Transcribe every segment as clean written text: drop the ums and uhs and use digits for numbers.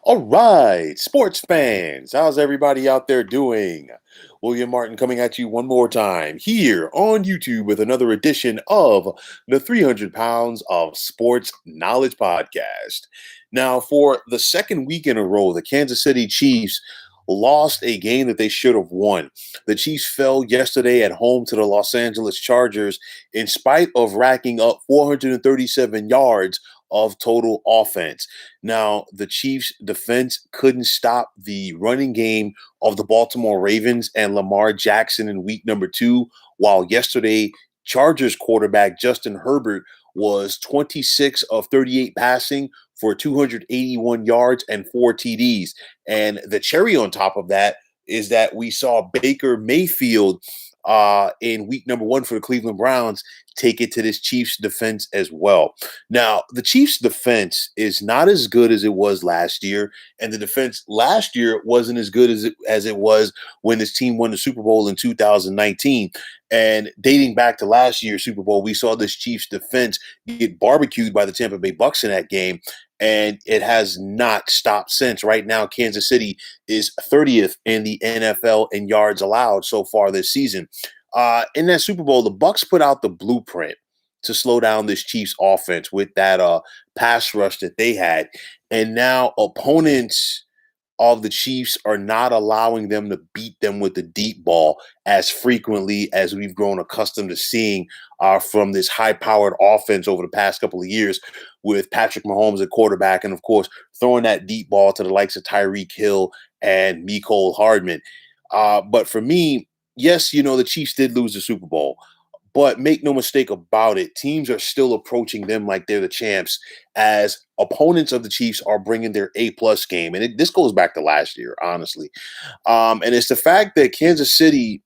All right, sports fans, how's everybody out there doing? William Martin coming at you one more time here on YouTube with another edition of the 300 Pounds of Sports Knowledge Podcast. Now, for the second week in a row, the Kansas City Chiefs lost a game that they should have won. The Chiefs fell yesterday at home to the Los Angeles Chargers in spite of racking up 437 yards of total offense. Now, the Chiefs' defense couldn't stop the running game of the Baltimore Ravens and Lamar Jackson in week number two, while yesterday, Chargers quarterback Justin Herbert was 26 of 38 passing for 281 yards and four TDs. And the cherry on top of that is that we saw Baker Mayfield in week number one for the Cleveland Browns take it to this Chiefs defense as well. Now, the Chiefs defense is not as good as it was last year, and the defense last year wasn't as good as it was when this team won the Super Bowl in 2019. And dating back to last year's Super Bowl, we saw this Chiefs defense get barbecued by the Tampa Bay Bucks in that game, and it has not stopped since. Right now, Kansas City is 30th in the NFL in yards allowed so far this season. In that Super Bowl, the Bucks put out the blueprint to slow down this Chiefs offense with that pass rush that they had, and now opponents of the Chiefs are not allowing them to beat them with the deep ball as frequently as we've grown accustomed to seeing from this high-powered offense over the past couple of years with Patrick Mahomes at quarterback and, of course, throwing that deep ball to the likes of Tyreek Hill and Mecole Hardman. But for me, yes, the Chiefs did lose the Super Bowl, but make no mistake about it, teams are still approaching them like they're the champs, as opponents of the Chiefs are bringing their A-plus game. And this goes back to last year, honestly. And it's the fact that Kansas City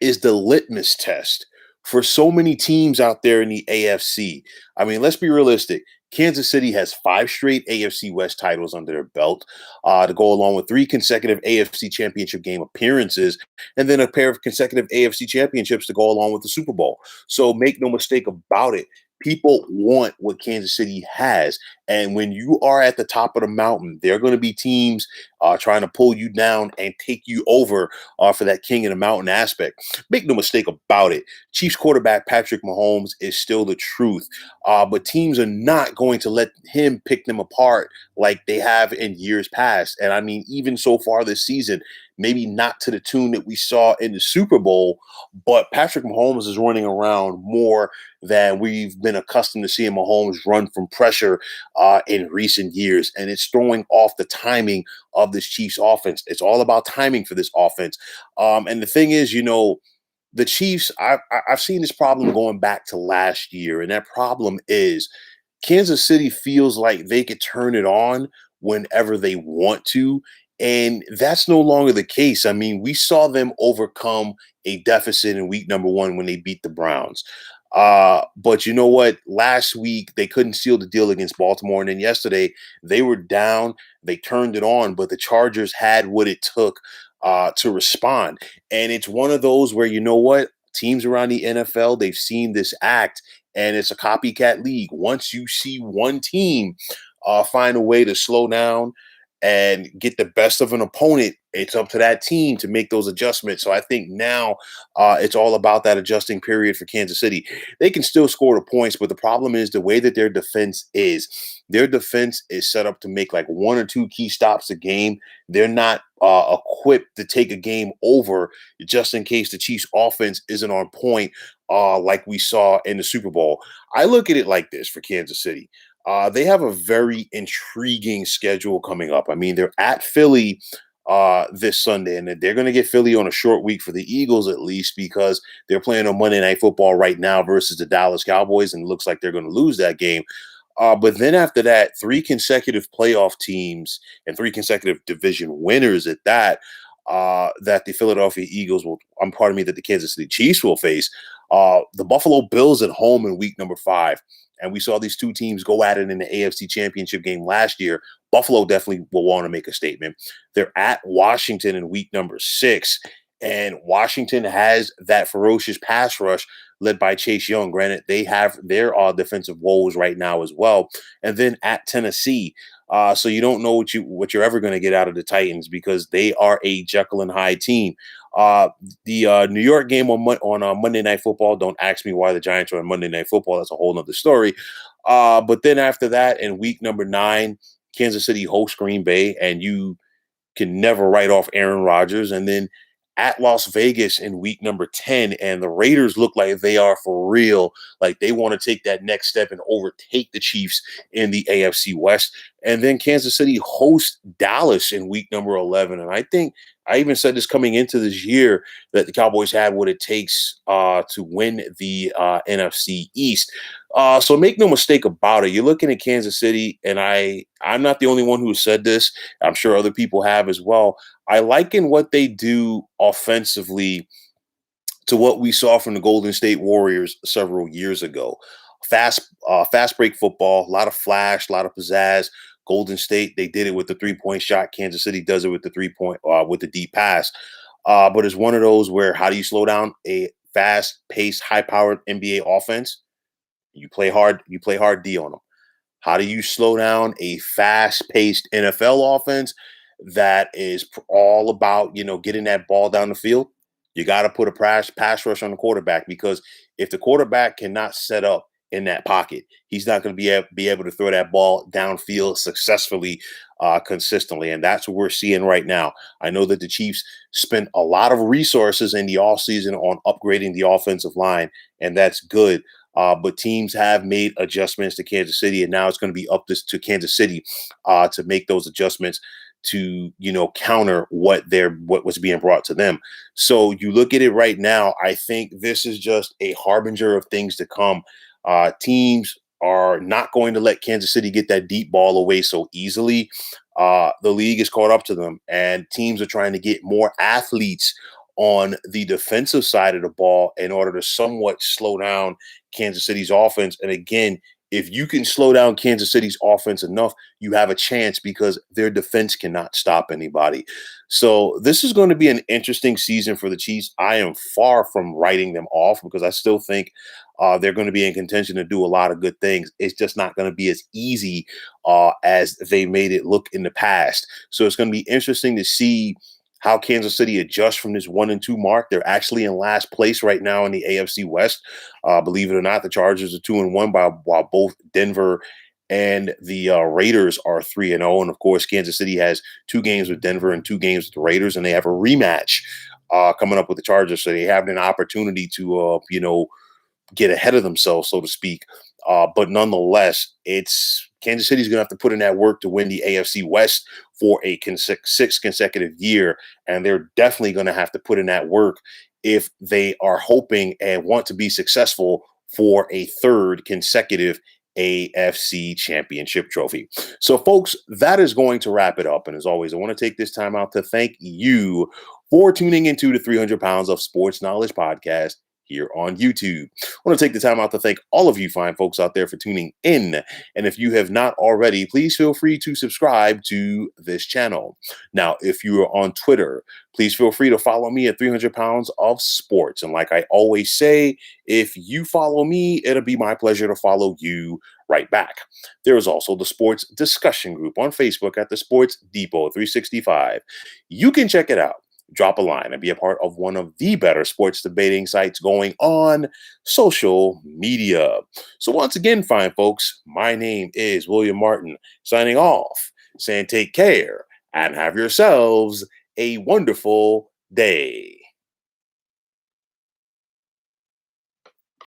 is the litmus test for so many teams out there in the AFC. I mean, let's be realistic. Kansas City has five straight AFC West titles under their belt to go along with three consecutive AFC Championship game appearances, and then a pair of consecutive AFC Championships to go along with the Super Bowl. So make no mistake about it. People want what Kansas City has. And when you are at the top of the mountain, there are going to be teams trying to pull you down and take you over for that king of the mountain aspect. Make no mistake about it. Chiefs quarterback Patrick Mahomes is still the truth. But teams are not going to let him pick them apart like they have in years past. And I mean, even so far this season, maybe not to the tune that we saw in the Super Bowl, but Patrick Mahomes is running around more than we've been accustomed to seeing Mahomes run from pressure in recent years. And it's throwing off the timing of this Chiefs offense. It's all about timing for this offense. And the thing is, the Chiefs, I've seen this problem going back to last year. And that problem is Kansas City feels like they could turn it on whenever they want to. And that's no longer the case. I mean, we saw them overcome a deficit in week number one when they beat the Browns. But you know what? Last week they couldn't seal the deal against Baltimore, and then yesterday they were down. They turned it on, but the Chargers had what it took to respond. And it's one of those where you know what? Teams around the NFL they've seen this act, and it's a copycat league. Once you see one team find a way to slow down and get the best of an opponent, it's up to that team to make those adjustments. So I think now it's all about that adjusting period for Kansas City. They can still score the points, but the problem is the way that their defense is. Their defense is set up to make like one or two key stops a game. They're not equipped to take a game over just in case the Chiefs' offense isn't on point, like we saw in the Super Bowl. I look at it like this for Kansas City. They have a very intriguing schedule coming up. I mean, they're at Philly this Sunday, and they're going to get Philly on a short week for the Eagles at least because they're playing on Monday Night Football right now versus the Dallas Cowboys, and it looks like they're going to lose that game. But then after that, three consecutive playoff teams and three consecutive division winners at that, that the Philadelphia Eagles will, pardon me, that the Kansas City Chiefs will face. The Buffalo Bills at home in week number 5. And we saw these two teams go at it in the AFC Championship game last year. Buffalo definitely will want to make a statement. They're at Washington in week number 6. And Washington has that ferocious pass rush led by Chase Young. Granted, they have their defensive woes right now as well. And then at Tennessee. So you don't know what you're ever going to get out of the Titans because they are a Jekyll and Hyde team. The New York game on Monday Night Football. Don't ask me why the Giants are on Monday Night Football. That's a whole other story. But then after that, in week number 9, Kansas City hosts Green Bay, and you can never write off Aaron Rodgers. And then at Las Vegas in week number 10, and the Raiders look like they are for real. Like they want to take that next step and overtake the Chiefs in the AFC West. And then Kansas City hosts Dallas in week number 11. And I think I even said this coming into this year that the Cowboys have what it takes to win the NFC East. So make no mistake about it. You're looking at Kansas City, and I'm not the only one who said this. I'm sure other people have as well. I liken what they do offensively to what we saw from the Golden State Warriors several years ago. Fast break football, a lot of flash, a lot of pizzazz. Golden State, they did it with the 3-point shot. Kansas City does it with the 3-point with the deep pass. But it's one of those where how do you slow down a fast-paced, high-powered NBA offense? You play hard D on them. How do you slow down a fast-paced NFL offense that is all about, getting that ball down the field? You got to put a pass rush on the quarterback because if the quarterback cannot set up in that pocket, he's not going to be able to throw that ball downfield successfully, consistently. And that's what we're seeing right now. I know that the Chiefs spent a lot of resources in the offseason on upgrading the offensive line, and that's good. But teams have made adjustments to Kansas City, and now it's going to be up to Kansas City to make those adjustments to counter what was being brought to them. So you look at it right now. I think this is just a harbinger of things to come. Teams are not going to let Kansas City get that deep ball away so easily. The league is caught up to them, and teams are trying to get more athletes on the defensive side of the ball in order to somewhat slow down Kansas City's offense. And again, if you can slow down Kansas City's offense enough, you have a chance because their defense cannot stop anybody. So this is going to be an interesting season for the Chiefs. I am far from writing them off because I still think they're going to be in contention to do a lot of good things. It's just not going to be as easy as they made it look in the past. So it's going to be interesting to see how Kansas City adjusts from this 1-2 mark. They're actually in last place right now in the AFC West. Believe it or not, the Chargers are 2-1, while both Denver and the Raiders are 3-0. And of course, Kansas City has 2 games with Denver and 2 games with the Raiders, and they have a rematch coming up with the Chargers. So they have an opportunity to, get ahead of themselves, so to speak. But nonetheless, it's Kansas City's going to have to put in that work to win the AFC West for a 6th consecutive year. And they're definitely going to have to put in that work if they are hoping and want to be successful for a 3rd consecutive AFC championship trophy. So, folks, that is going to wrap it up. And as always, I want to take this time out to thank you for tuning into the 300 Pounds of Sports Knowledge podcast here on YouTube. I want to take the time out to thank all of you fine folks out there for tuning in. And if you have not already, please feel free to subscribe to this channel. Now, if you are on Twitter, please feel free to follow me at 300 Pounds of Sports. And like I always say, if you follow me, it'll be my pleasure to follow you right back. There is also the sports discussion group on Facebook at the Sports Depot 365. You can check it out. Drop a line and be a part of one of the better sports debating sites going on social media. So once again, fine folks, my name is William Martin, signing off, saying take care and have yourselves a wonderful day.